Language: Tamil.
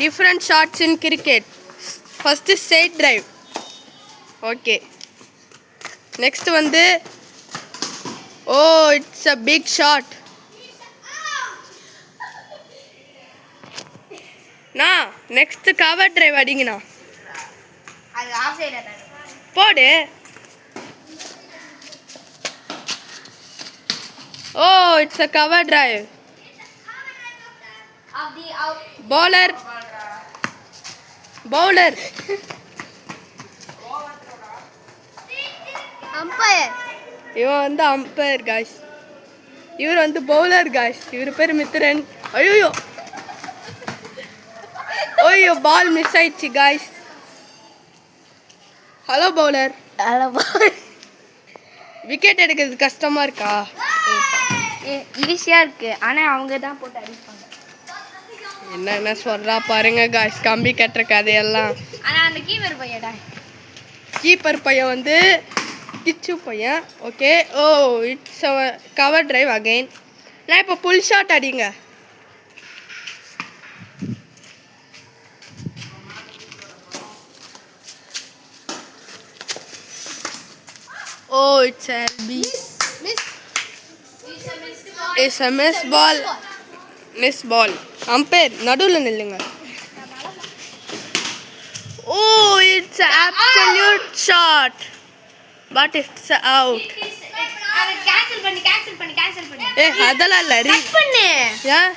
different shots in cricket. First is straight drive. Okay. Next வந்து it's a big shot. Next cover drive அடிங்கண்ணா. அது ஆஃப் சைடு போடு. It's a cover drive. Bowler. Umpire. இவன் வந்து அம்பயர் guys. இவர் வந்து bowler guys. இவர் பேர் மித்ரன். ஐயோ பால் மிஸ் ஆயிடுச்சு guys. Hello bowler. விக்கெட் எடுக்கிறது கஷ்டமா இருக்கா? ஈஸியா இருக்கு. ஆனா அவங்க தான் போட்டு அடிப்பாங்க. என்ன சொல்றா பாருங்க guys, கம்பி கட்டுற கதையெல்லாம். ஆனா அந்த கீப்பர் பையன் வந்து கிச்சு பையன். Okay. Its cover drive again. நான் இப்போ புல் ஷாட் அடிங்க. It's LB. It's a miss ball. Miss ball. Umpire, நடுவுல நில்லுங்க. It's an absolute shot. But it's out. Cancel பண்ணி அதெல்லாம் இல்ல. கட் பண்ணு. ஏன்?